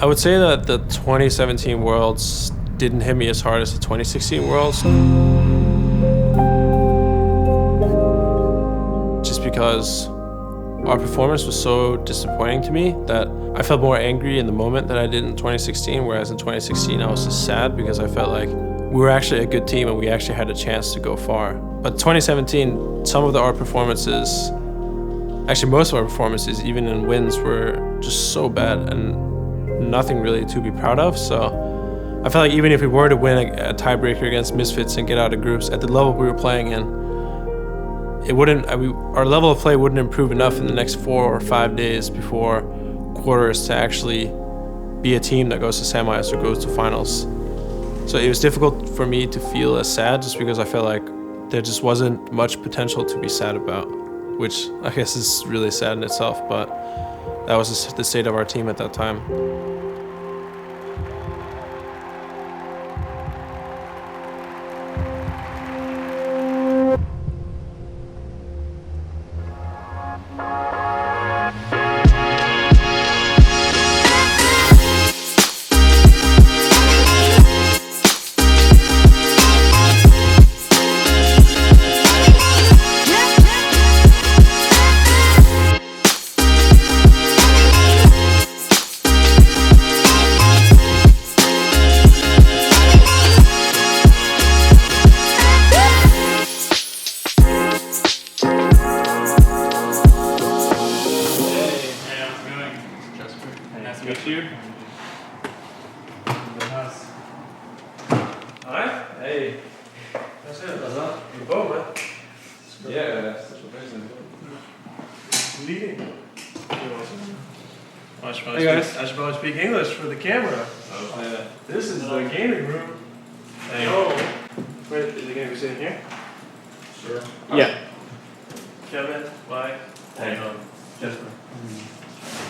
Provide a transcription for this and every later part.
I would say that the 2017 Worlds didn't hit me as hard as the 2016 Worlds. Just because our performance was so disappointing to me that I felt more angry in the moment than I did in 2016, whereas in 2016 I was just sad because I felt like we were actually a good team and we actually had a chance to go far. But 2017, some of our performances, actually most of our performances, even in wins, were just so bad and nothing really to be proud of. So I felt like even if we were to win a tiebreaker against Misfits and get out of groups at the level we were playing in, our level of play wouldn't improve enough in the next 4 or 5 days before quarters to actually be a team that goes to semis or goes to finals. So it was difficult for me to feel as sad just because I felt like there just wasn't much potential to be sad about, which I guess is really sad in itself, but that was just the state of our team at that time. Hey guys, I should probably speak English for the camera. Oh, yeah. This is the gaming room. Hey. Oh. Wait, is it going to be sitting here? Sure. Yeah. Kevin, Mike, Jesper.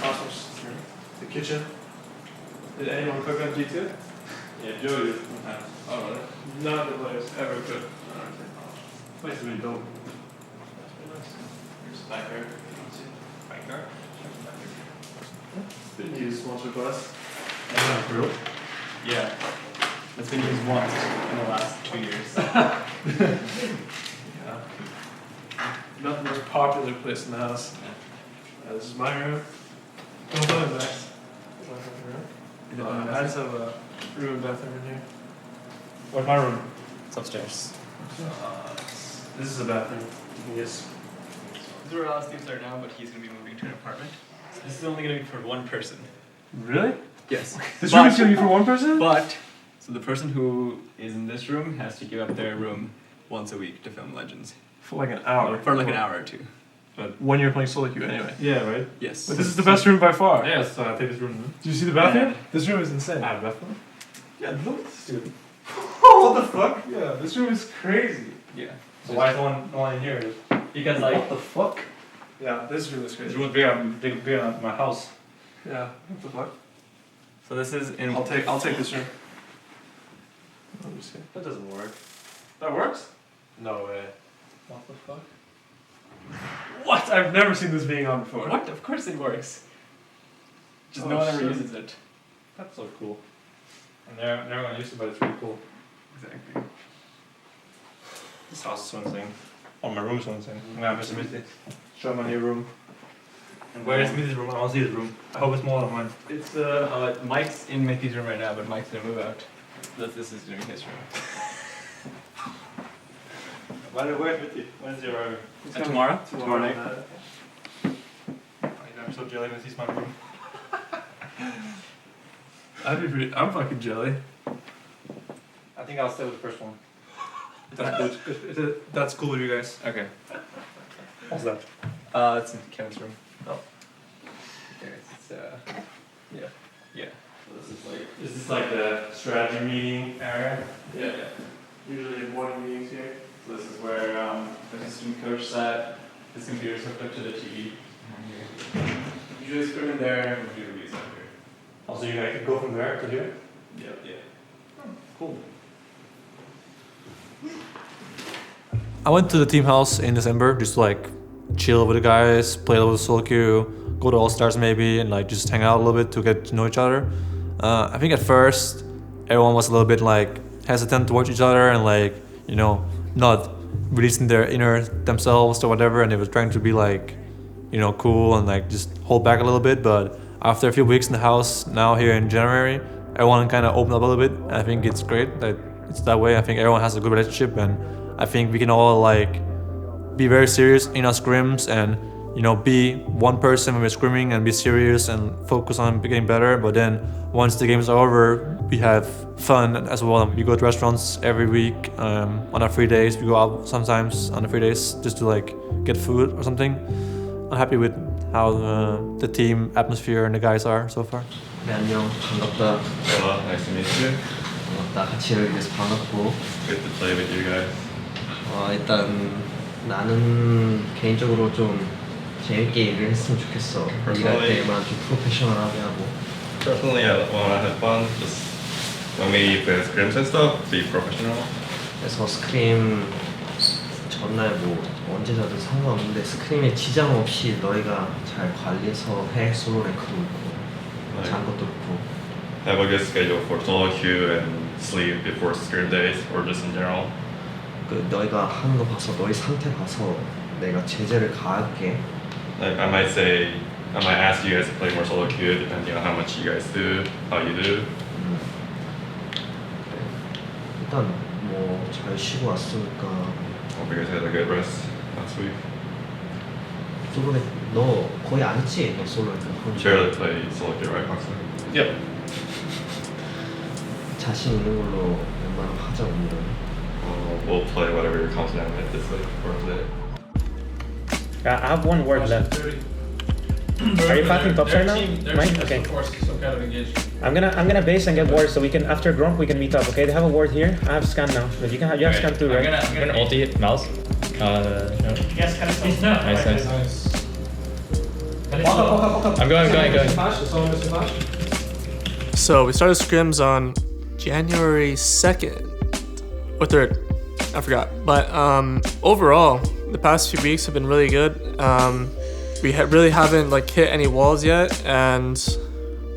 Awesome. The kitchen. Did anyone cook on G2? Yeah, Joey did sometimes. Oh, really? None of the players ever cooked. This place is really dope. That's really nice. Here's the backyard. Backyard? Been used once or twice. That's not true. Yeah. It's been used once in the last 2 years. Yeah. Not the most popular place in the house. This is my room. Don't play with that. I just have a room and bathroom in here. Where's my room? It's upstairs. This is a bathroom. Yes. This is where Alex sleeps right now, but he's going to be moving to an apartment. So this is only going to be for one person. Really? Yes. This room is going to be for one person? So the person who is in this room has to give up their room once a week to film Legends. For like an hour. For like an hour or two. But when you're playing solo queue anyway. Yeah, right? Yes. But this is the best room by far. Yeah, so I take this room. Do you see the bathroom? Yeah. This room is insane. I have a bathroom? Yeah, look at this dude. What the fuck? Yeah, this room is crazy. Yeah. So why is no one in here? Because like... What the fuck? Yeah, this room is This crazy. room is bigger than my house. Yeah, what the fuck? So this is in... I'll take this room. Let me see. That doesn't work. That works? No way. What the fuck? What? I've never seen this being on before. What? Of course it works. Just Oh, no one ever shit. uses it. That's so cool. I'm never gonna use it, but it's pretty cool. Exactly. This house is so insane. Oh, my room is so insane. I'm gonna have Mr. Mitty. Show my new room. And where is Mitty's room? I want to see his room. I hope it's smaller than mine. It's Mike's in Mickey's room right now, but Mike's gonna move out. This is doing his room. Where's Mitty? When's he arriving? Tomorrow? Tomorrow night. I'm so jelly when he sees my room. I'm fucking jelly. I think I'll stay with the first one. That's cool with you guys. Okay. What's that? It's in Kevin's room. Oh. Okay, it's yeah. Is this like the strategy meeting area? Yeah. Usually in morning meetings here. So this is where the assistant coach sat. His computer's hooked up to the TV. Usually scream in there, computer reads out here. Also, you guys could go from there to here? Yeah. Cool. I went to the team house in December just to like chill with the guys, play a little solo queue, go to All Stars maybe, and like just hang out a little bit to get to know each other. I think at first everyone was a little bit like hesitant towards each other and like, you know, not releasing their inner themselves or whatever, and they were trying to be like, you know, cool and like just hold back a little bit. But after a few weeks in the house now here in January, everyone kind of opened up a little bit. And I think it's great that it's that way. I think everyone has a good relationship, and I think we can all like be very serious in our scrims and, you know, be one person when we're scrimming and be serious and focus on getting better. But then once the games are over, we have fun as well. We go to restaurants every week on our free days. We go out sometimes on the free days just to like get food or something. I'm happy with how the team atmosphere and the guys are so far. 네, 안녕. 반갑다. Hello, nice to meet you. 반갑다. 같이 여기 돼서 반갑고. Good to play with you guys. 일단 나는 개인적으로 좀 재밌게 일을 했으면 좋겠어. 일할 때만 좀 프로페셔널하게 하고. Personally, I want to have fun. Just when we play scrims and stuff, be professional. 그래서 스크림 전날 뭐 언제 자든 상관없는데 스크림에 지장 없이 너희가 잘 관리해서 해. 솔로 랭크도 있고 잔 것도 있고. Have a good schedule for solo queue and sleep before scrim days, or just in general. 그 너희가 하는 거 봐서 너희 상태 봐서 내가 제재를 가할게. Like I might ask you guys to play more solo queue depending on how much you guys do, how you do. 그래. 일단 뭐 잘 쉬고 왔으니까. Hope you guys had a good rest last week. 솔로 랭크 너 거의 안 했지? 너 솔로 랭크 You barely play solo queue, right, Foxley? Yep. 자신 있는 걸로 웬만하면 하자 오늘은. We'll play whatever you're confident with this week for today. I have one word left. Are you passing tops right now? Mike? Okay. I'm gonna base and get ward so we can after Gromp we can meet up. Okay, they have a ward here. I have scan now, but you have scan too, right? I'm gonna ulti mouse. No. Yes, kind of. Nice. I'm going. So we started scrims on January 2nd or 3rd, I forgot. But overall, the past few weeks have been really good. We really haven't like hit any walls yet, and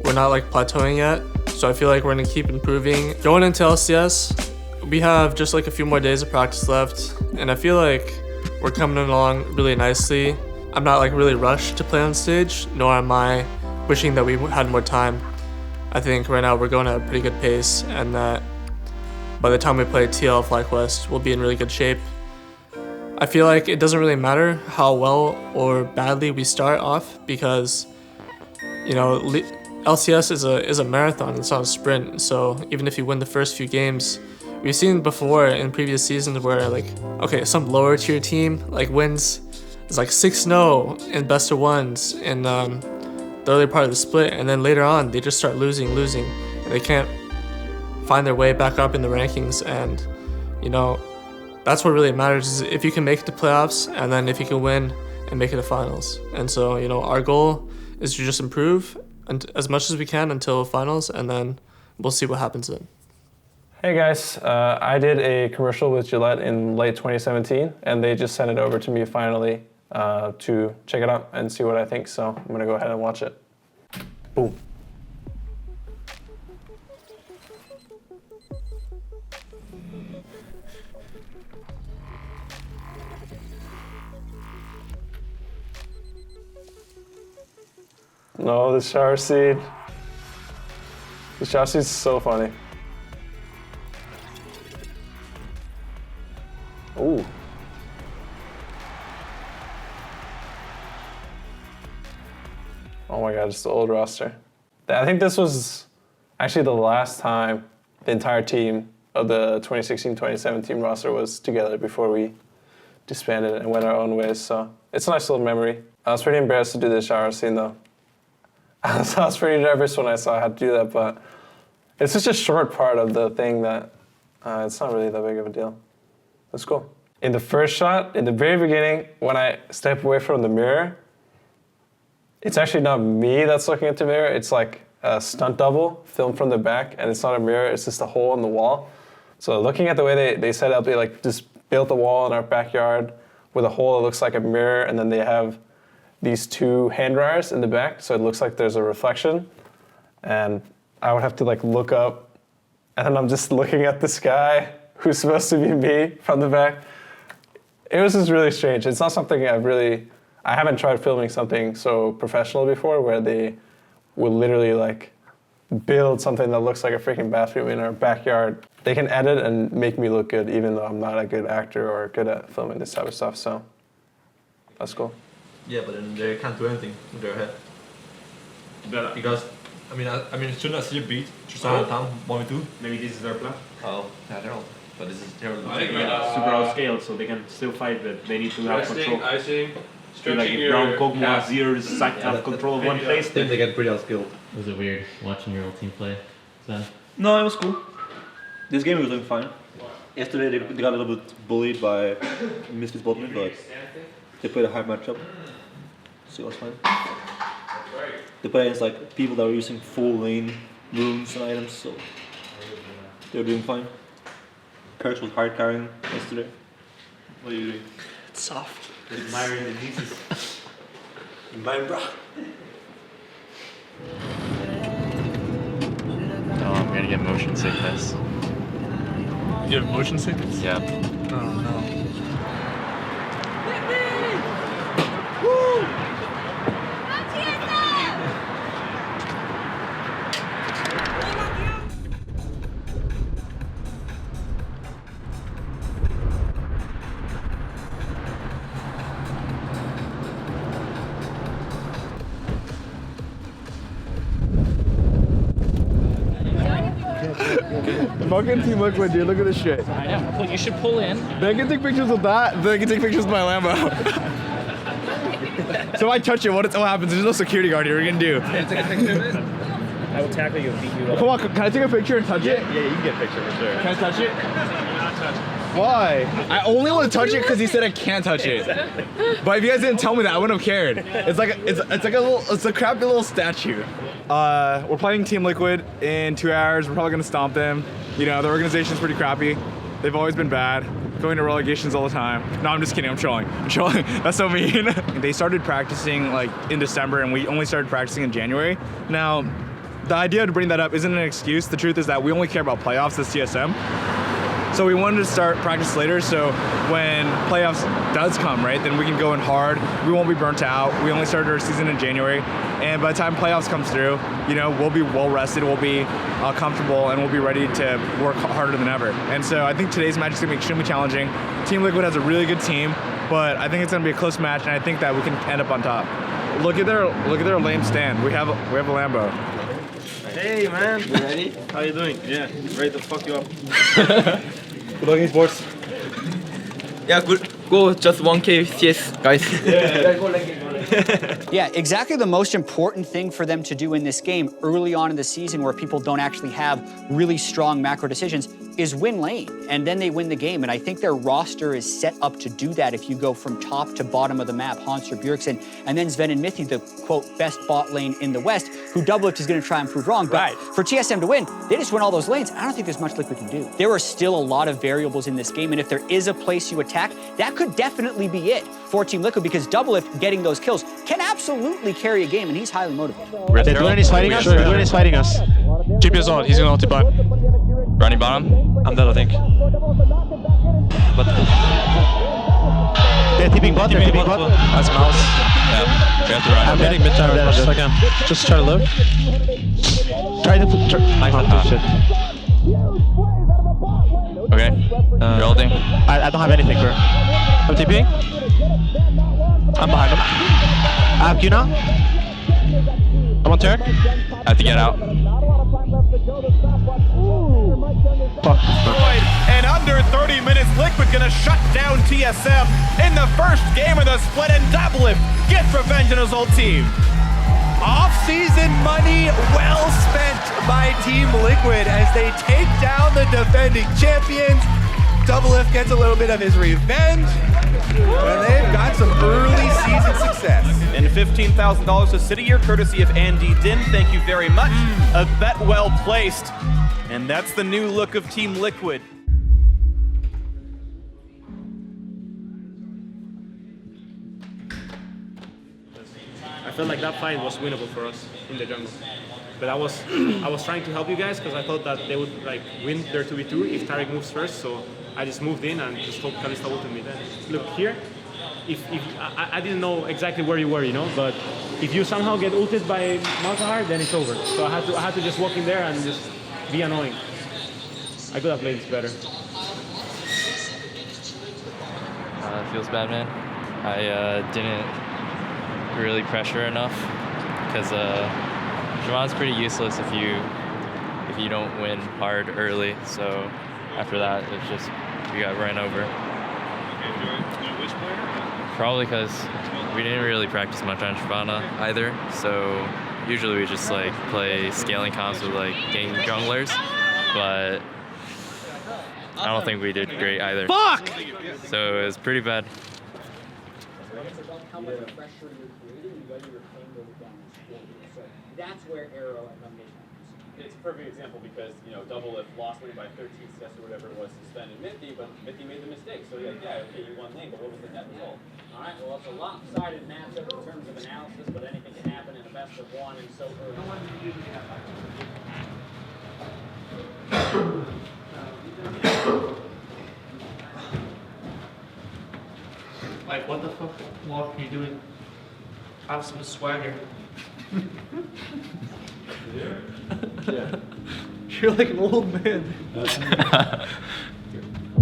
we're not like plateauing yet. So I feel like we're gonna keep improving. Going into LCS, we have just like a few more days of practice left, and I feel like we're coming along really nicely. I'm not like really rushed to play on stage, nor am I wishing that we had more time. I think right now we're going at a pretty good pace, and that by the time we play TL FlyQuest, we'll be in really good shape. I feel like it doesn't really matter how well or badly we start off because, you know, LCS is a marathon, it's not a sprint. So even if you win the first few games, we've seen before in previous seasons where like, okay, some lower tier team like wins, it's like 6-0 in best of ones in the early part of the split, and then later on they just start losing, and they can't find their way back up in the rankings. And you know, that's what really matters, is if you can make it to playoffs and then if you can win and make it to finals. And so, you know, our goal is to just improve as much as we can until finals, and then we'll see what happens then. Hey guys, I did a commercial with Gillette in late 2017, and they just sent it over to me finally to check it out and see what I think. So I'm gonna go ahead and watch it. Boom. No, the shower seat. The shower seat's so funny. Ooh. Oh my god, it's the old roster. I think this was actually the last time the entire team of the 2016-2017 roster was together before we disbanded and went our own ways. So it's a nice little memory. I was pretty embarrassed to do the shower scene though. I was pretty nervous when I saw I had to do that, but it's just a short part of the thing that it's not really that big of a deal. That's cool. In the first shot, in the very beginning, when I step away from the mirror, it's actually not me that's looking at the mirror. It's like a stunt double filmed from the back, and it's not a mirror, it's just a hole in the wall. So looking at the way they set up, they like just built a wall in our backyard with a hole that looks like a mirror, and then they have these two hand dryers in the back, so it looks like there's a reflection. And I would have to like look up, and then I'm just looking at this guy who's supposed to be me from the back. It was just really strange. It's not something I haven't tried filming something so professional before, where they will literally like build something that looks like a freaking bathroom in our backyard. They can edit and make me look good, even though I'm not a good actor or good at filming this type of stuff. So that's cool. Yeah, but then they can't do anything with their head. Because I mean, shouldn't I see a beat? Just on time, 1v2. Maybe this is their plan. Oh, yeah, they're all. But this is terrible. Super outscaled, so they can still fight, but they need to have control. Icing, Feel like if Brown, Kog'Maw, Zero have control of one place, I think they get pretty outskilled. Was it weird watching your old team play? No, it was cool. This game was doing fine. Yesterday they got a little bit bullied by Misfits Botman, but they played a hard matchup, so it was fine. They played against like people that were using full lane runes and items, so they were doing fine. Kirsch was hard carrying yesterday. What are you doing? It's soft. Admiring the pieces. Mine, bro. Oh, I'm gonna get motion sickness. You have motion sickness? Yeah. Oh no. Fucking Team Liquid, dude. Look at this shit. I know. You should pull in. They can take pictures with that. They can take pictures with my Lambo. So if I touch it, what happens? There's no security guard here. What are you gonna do? Can I take a picture of it? I will tackle you and beat you up. Come on, can I take a picture and touch it? Yeah, you can get a picture for sure. Can I touch it? Why? I only want to touch it because he said I can't touch it. But if you guys didn't tell me that, I wouldn't have cared. It's like a crappy little statue. We're playing Team Liquid in 2 hours. We're probably gonna stomp them. You know, the organization's pretty crappy. They've always been bad. Going to relegations all the time. No, I'm just kidding. I'm trolling. That's so mean. They started practicing like in December, and we only started practicing in January. Now, the idea to bring that up isn't an excuse. The truth is that we only care about playoffs as TSM. So we wanted to start practice later, so when playoffs does come, right, then we can go in hard. We won't be burnt out. We only started our season in January, and by the time playoffs comes through, you know, we'll be well rested, we'll be comfortable, and we'll be ready to work harder than ever. And so I think today's match is gonna be extremely challenging. Team Liquid has a really good team, but I think it's gonna be a close match, and I think that we can end up on top. Look at their lame stand. We have a Lambo. Hey man, you ready? How you doing? Yeah, ready to fuck you up. Good luck in Esports. Yeah, good. Go just 1K CS, guys. Yeah, exactly the most important thing for them to do in this game early on in the season where people don't actually have really strong macro decisions is win lane, and then they win the game. And I think their roster is set up to do that if you go from top to bottom of the map, Hanser, Bjergsen, and then Sven and Mithi, the, quote, best bot lane in the West, who Doublelift is going to try and prove wrong. But for TSM to win, they just win all those lanes. I don't think there's much Liquid can do. There are still a lot of variables in this game, and if there is a place you attack, that could definitely be it for Team Liquid, because Doublelift getting those kills can absolutely carry a game, and he's highly motivated. Duran is fighting us. Duran is fighting us. Keep your zone. He's gonna ulti bot. Running bottom. I'm dead, I think. But They're tipping bot. that's mouse. Yeah. We have to run. I'm hitting mid tower as much as I can. Just try to live. Try to put. Shit. Okay. You're ulting. I don't have anything, bro. I'm tipping. I'm behind him. I have Q now. I'm on turret. I have to get out. In under 30 minutes, Liquid gonna shut down TSM in the first game of the split, and Doublelift gets revenge on his old team. Off-season money well spent by Team Liquid as they take down the defending champions. Doublelift gets a little bit of his revenge, and they've got some early season success. And $15,000 to City Year, courtesy of Andy Din. Thank you very much. A bet well placed. And that's the new look of Team Liquid. I felt like that fight was winnable for us in the jungle. But I was trying to help you guys because I thought that they would like win their 2v2 if Tarek moves first. So I just moved in and just hoped Kalista ulted me. Then look here. If I didn't know exactly where you were, you know, but if you somehow get ulted by Malzahar, then it's over. So I had to just walk in there and just be annoying. I could have played this better. It feels bad, man. I didn't really pressure enough because Javon's pretty useless if you don't win hard early. So after that, it's just we got run over. Probably because we didn't really practice much on Shyvana either. So usually we just like play scaling comps with like gang junglers, but I don't think we did great either. Fuck! So it was pretty bad. That's where Arrow and Foundation. It's a perfect example because, you know, Double Lift lost only by 13 sets or whatever it was to spend in Mithy, but Mithy made the mistake. So, yeah, okay, you won lane, but what was the net result? All right, well, it's a lopsided matchup in terms of analysis, but anything can happen in a best of one and so early. Like, what the fuck? What are you doing? Have some swagger. Yeah. You're like an old man.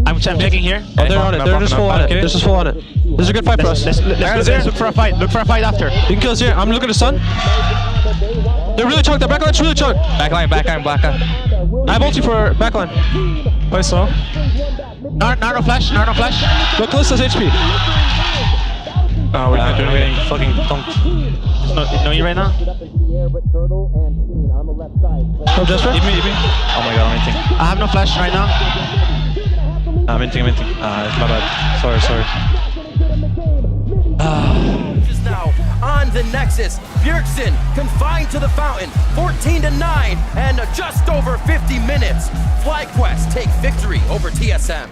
I'm checking here. Oh, they're on it. They're just full on it. They're just full on it. This is a good fight for us. Let's look for a fight. Look for a fight after. You can kill us here. I'm looking at the sun. They're really chunked. Their backline's really chunked. Backline, blackline. I have ulti for backline. Play slow. Naruto flash. Look, Kalista's HP. We're not doing anything. Fucking don't. No, you right now? Oh, Jasper? Give me. Oh my god, I'm inting. I have no flash right now. I'm inting. My bad. Sorry. Is now on the Nexus. Bjergsen confined to the fountain, 14-9, and just over 50 minutes. FlyQuest take victory over TSM.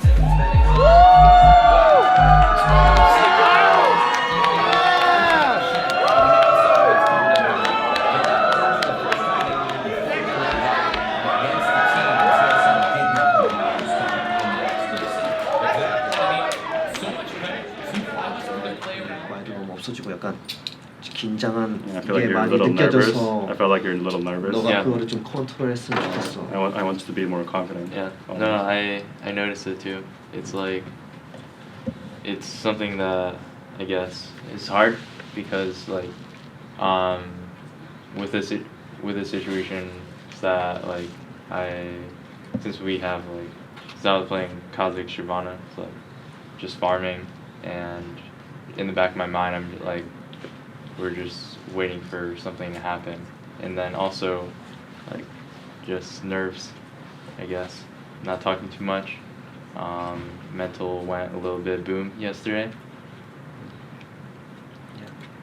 없어지고 약간 긴장한 I feel like 게 you're a 많이 little nervous. 느껴져서 I feel like you're a little nervous. 너가 그거를 좀 컨트롤했으면 좋겠어. I want you to be more confident. Yeah. No, I noticed it too. It's like it's something that I guess is hard because like with this situation that like since we have like since I was playing Kha'Zix Shyvana, it's like just farming, and in the back of my mind I'm like we're just waiting for something to happen, and then also like just nerves, I guess, not talking too much. Mental went a little bit boom yesterday.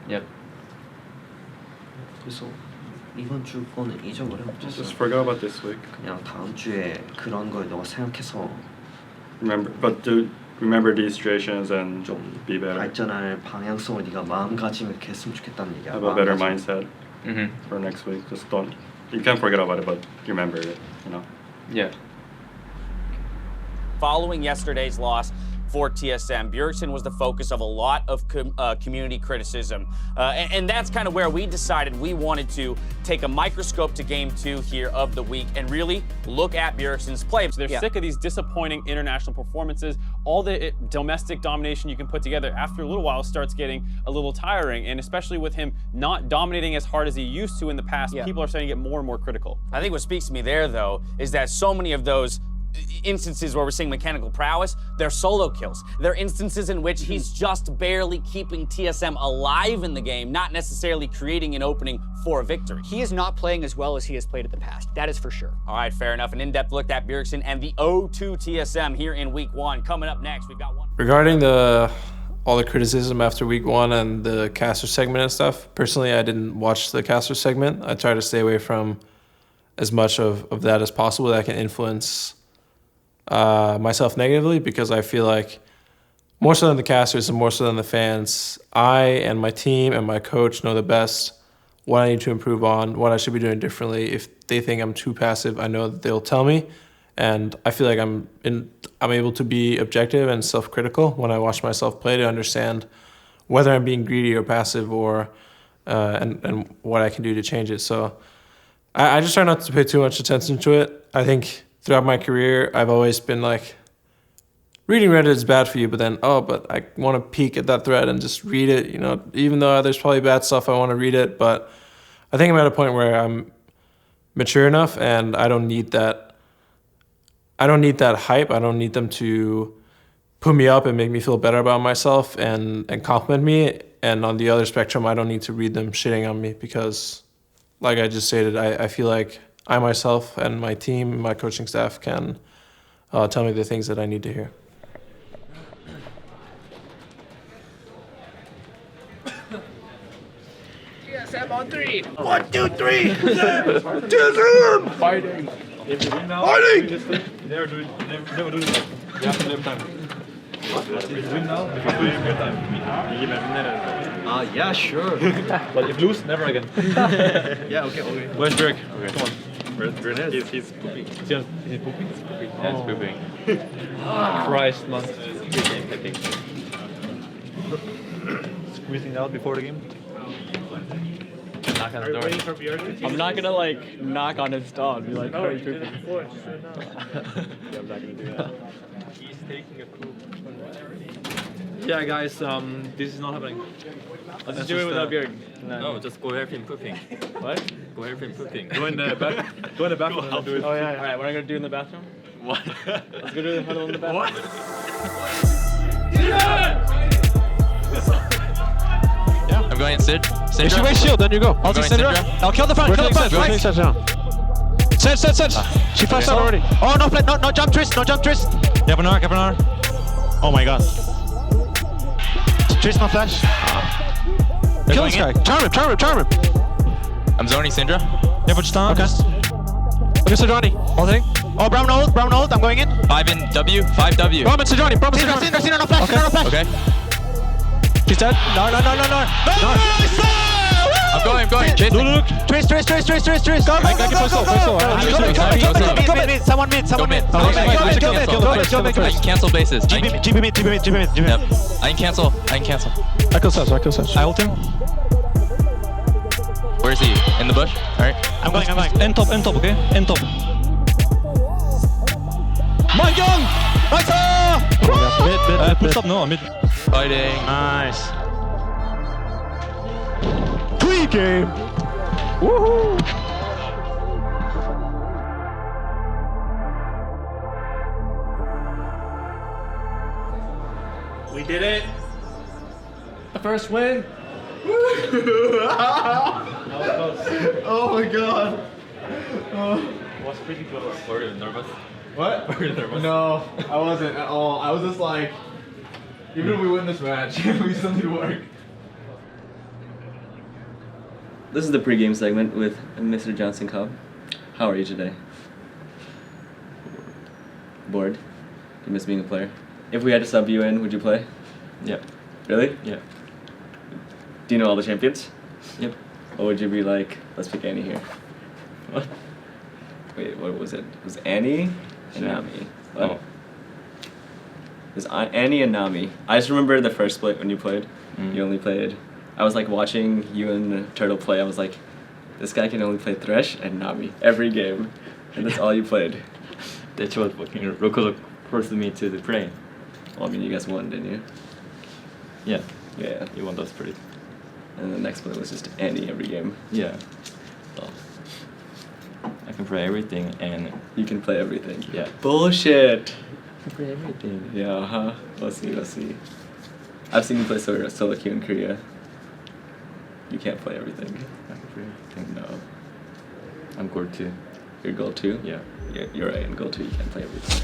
Yep. 그래서 이번 주 거는 잊어버려. Just forget about this week. 그냥 다음 주에 그런 걸 너가 생각해서 remember these situations and 좀 be better. 발전할 방향성을 네가 마음가짐을 이렇게 했으면 좋겠다는 얘기야. Have a better mindset for next week. Just don't. You can't forget about it, but remember it. You know. Yeah. Following yesterday's loss for TSM, Bjergsen was the focus of a lot of community criticism. And that's kind of where we decided we wanted to take a microscope to Game 2 here of the week and really look at Bjergsen's play. So they're sick of these disappointing international performances. All the domestic domination you can put together after a little while starts getting a little tiring, and especially with him not dominating as hard as he used to in the past, people are starting to get more and more critical. I think what speaks to me there, though, is that so many of those instances where we're seeing mechanical prowess, they're solo kills. They're instances in which he's just barely keeping TSM alive in the game, not necessarily creating an opening for a victory. He is not playing as well as he has played in the past. That is for sure. All right, fair enough. An in-depth look at Bjergsen and the 0-2 TSM here in week 1. Coming up next, we've got one. Regarding all the criticism after week 1 and the caster segment and stuff, personally, I didn't watch the caster segment. I try to stay away from as much of that as possible that can influence myself negatively, because I feel like more so than the casters and more so than the fans, I and my team and my coach know the best what I need to improve on, what I should be doing differently. If they think I'm too passive, I know that they'll tell me, and I feel like I'm able to be objective and self-critical when I watch myself play to understand whether I'm being greedy or passive, or and what I can do to change it. So I just try not to pay too much attention to it. I think throughout my career, I've always been like, reading Reddit is bad for you, but then, but I want to peek at that thread and just read it, even though there's probably bad stuff, I want to read it. But I think I'm at a point where I'm mature enough and I don't need that hype. I don't need them to put me up and make me feel better about myself and compliment me. And on the other spectrum, I don't need to read them shitting on me because, like I just stated, I feel like I myself and my team, my coaching staff can tell me the things that I need to hear. TSM on 3. 1, 2, 3. TSM! Fighting. If you win now, Fighting! never do it. Never do it. You have to live time. If you win now, if you lose, you have time. You give a Yeah, sure. But if you lose, never again. Yeah, okay. Where's Dirk? Okay. Come on. Where's Bernez? He's pooping. Is he pooping? Yeah, he's pooping. Christ, man. Squeezing out before the game. Knock on the door. I'm not gonna like knock on his door and be like, Oh, "Hey, you did it before. Just right now. Yeah, I'm not gonna do that. He's taking a poop. Yeah, guys, this is not happening. Let's just do it without Björn. No, just go have him pooping. What? Go have him pooping. Go in the bathroom and I'll do it. Oh yeah. All right, what are you gonna do in the bathroom? What? Let's go do the huddle in the bathroom. What? Yeah. I'm going Sid. If she waits shield, then you go. I'll take Syndra. I'll kill the front. Kill the front. Right. Set. She flashed out already. Oh, no play. No jump twist. No jump twist. Have an arc. Oh my god. Twist, no flash. Kill this guy. Charm him. I'm zoning Syndra. Yeah, but just okay. Okay, Sejuani. All thing. Oh, brown hold. I'm going in. 5 in W. 5 W. Roman Sejuani. Syndra, no flash. No flash. Okay. She's dead. No. I'm going. Chasing. Look. Twist. Go. Someone mid. I can cancel bases. GP mid. Yep. I can cancel. I kill Seth. I ult him. Where is he? In the bush? Alright. I'm going. End top, okay? End top. My gun! Nice! Push up, no, mid. Fighting. Nice. Pre-game! Woohoo! We did it. The first win. Oh my god. Was pretty close. Were you nervous? What? Were you nervous? No, I wasn't at all. I was just like, even if we win this match, we still need to work. This is the pregame segment with Mr. Johnson Cobb. How are you today? Bored? You miss being a player? If we had to sub you in, would you play? Yep. Really? Yep. Do you know all the champions? Yep. Or would you be like, let's pick Annie here? What? Wait, what was it? It was Annie and Sure. Nami. Oh. It was Annie and Nami. I just remember the first split when you played. You only played. I was like watching you and Turtle play. I was like, this guy can only play Thresh and Nami every game. And that's all you played. That's what fucking Roku forced me to the play. Well, I mean, you guys won, didn't you? Yeah. Yeah. You won those pretty. And the next play was just Annie every game. Yeah. Well, I can play everything and You can play everything. yeah. Bullshit! I can play everything. Yeah, huh? Let's see. I've seen you play solo queue in Korea. You can't play everything. I can play everything. No. I'm gold too. You're gold 2? Yeah. Yeah, you're right. In gold 2, you can't play everything.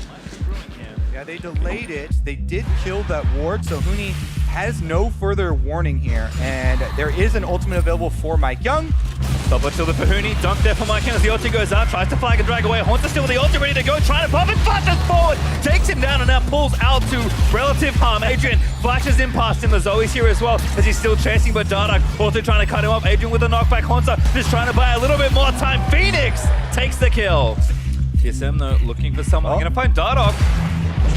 Yeah, they delayed it. They did kill that ward, so Huni has no further warning here, and there is an ultimate available for Mike Young. Double to the Pahuni, dunk there for Mike Young as the ulti goes out, tries to flag and drag away. Haunter still with the ulti ready to go, trying to pop it, flashes forward, takes him down and now pulls out to relative harm. Adrian flashes in past him, the Zoe's here as well as he's still chasing, but Dardak also trying to cut him up. Adrian with a knockback, Haunter just trying to buy a little bit more time. Phoenix takes the kill. TSM though looking for someone, gonna find Dardak.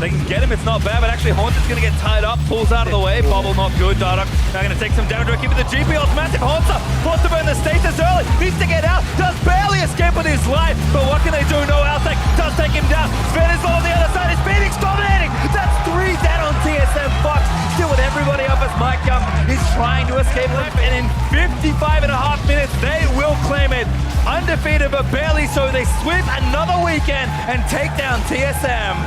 They can get him, it's not bad, but actually Haunter's gonna get tied up, pulls out of the way, bubble not good, Dardak now gonna take some damage, keep it the GP ult, massive Haunter, forced to burn the status early, needs to get out, does barely escape with his life, but what can they do? No outtake, does take him down, Sven is on the other side, it's Phoenix dominating, that's 3 down on TSM, Fox still with everybody up as Mike Young is trying to escape life, and in 55.5 minutes, they will claim it. Undefeated, but barely so, they sweep another weekend and take down TSM.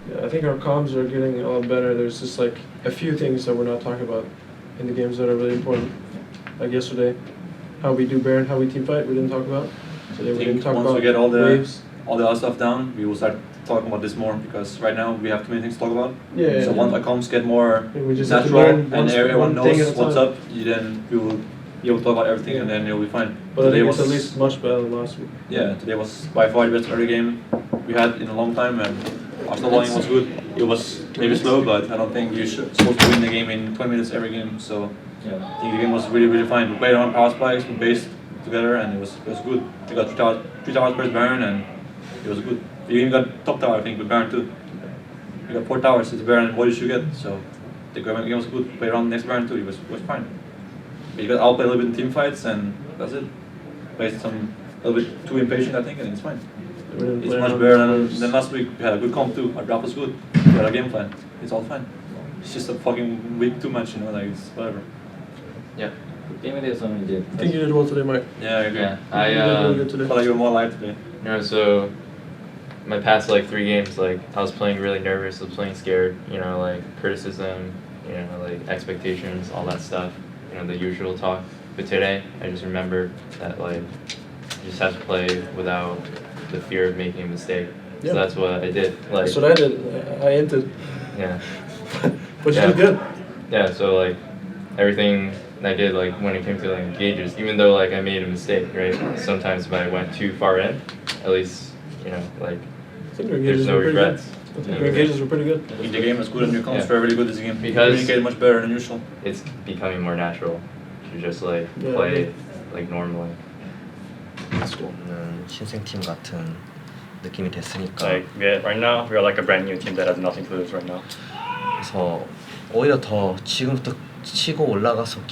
Yeah, I think our comms are getting a lot better. There's just like a few things that we're not talking about in the games that are really important. Like yesterday, how we do Baron, how we team fight, we didn't talk about. Today we didn't talk about once we get all the waves. all the other stuff down, we will start talking about this more, because right now we have too many things to talk about. Yeah, so once our comms get more we just have to natural learn and everyone one thing knows at a what's time. up, then we will be able to talk about everything, and then you'll be fine. But I think it's at least much better than last week. Yeah, today was by far the best early game we had in a long time, and after volume was good. It was maybe slow, but I don't think you're supposed to win the game in 20 minutes every game. So yeah, I think the game was really, really fine. We played on power spikes, we based together, and it was good. We got 3 towers per Baron, and it was good. We even got top tower, I think, with Baron too. We got 4 towers, it's Baron, what did you get? So the game was good. Played around the next Baron too, it was fine. But you got outplayed a little bit in team fights, and that's it. Played a little bit too impatient, I think, and it's fine. It's much better than last week. We had a good comp too. Our draft was good. We had a game plan. It's all fine. It's just a fucking week too much, like it's whatever. Yeah. I think you did well today, Mike. Yeah, I agree. Yeah, you did really good today. I felt like you were more alive today. So my past 3 games, I was playing really nervous, I was playing scared, criticism, expectations, all that stuff, the usual talk. But today, I just remembered that you just have to play without the fear of making a mistake. Yeah. So that's what I did. That's what I did. I entered. Yeah. But you did good. Yeah, so everything I did when it came to engages, even though I made a mistake, right? Sometimes if I went too far in, at least I think your there's engages no were pretty regrets. good. I think your engages were pretty good. The game was good and your comms were really good this game. Because communicated much better than usual. It's becoming more natural to just play normally. 신생팀 같은 느낌이 됐으니까. Right now, we are like a brand new team that has nothing to lose right now. 그래서 오히려 더 지금부터 치고 올라가서 우리가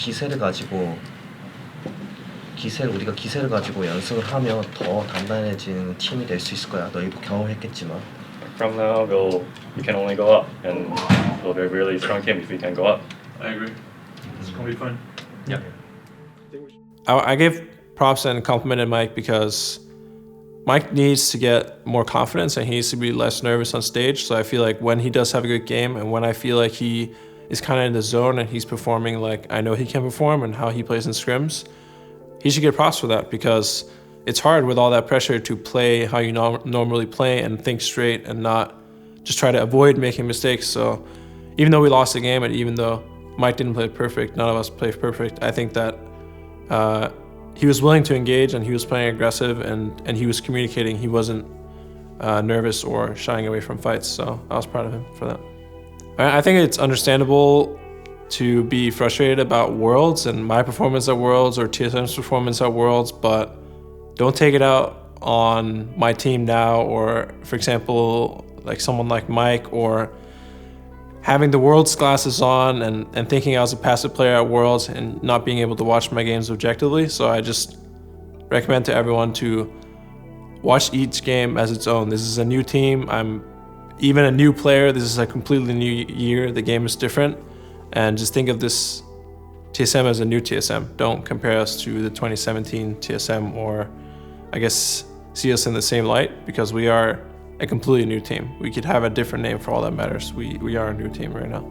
기세를 가지고 연습을 하면 더 단단해지는 팀이 될 수 있을 거야. 너희도 경험했겠지만. From now, we can only go up, and we'll be a really strong team if we can go up. I agree. It's gonna be fun. Yeah. I gave props and complimented Mike because Mike needs to get more confidence and he needs to be less nervous on stage. So I feel like when he does have a good game and when I feel like he is kind of in the zone and he's performing like I know he can perform and how he plays in scrims, he should get props for that because it's hard with all that pressure to play how you normally play and think straight and not just try to avoid making mistakes. So even though we lost the game and even though Mike didn't play perfect, none of us played perfect, I think that he was willing to engage and he was playing aggressive and he was communicating. He wasn't nervous or shying away from fights. So I was proud of him for that. I think it's understandable to be frustrated about Worlds and my performance at Worlds or TSM's performance at Worlds, but don't take it out on my team now or, for example, like someone like Mike or having the Worlds glasses on and thinking I was a passive player at Worlds and not being able to watch my games objectively. So I just recommend to everyone to watch each game as its own. This is a new team. I'm even a new player. This is a completely new year. The game is different. And just think of this TSM as a new TSM. Don't compare us to the 2017 TSM or I guess see us in the same light because we are a completely new team. We could have a different name for all that matters. We are a new team right now.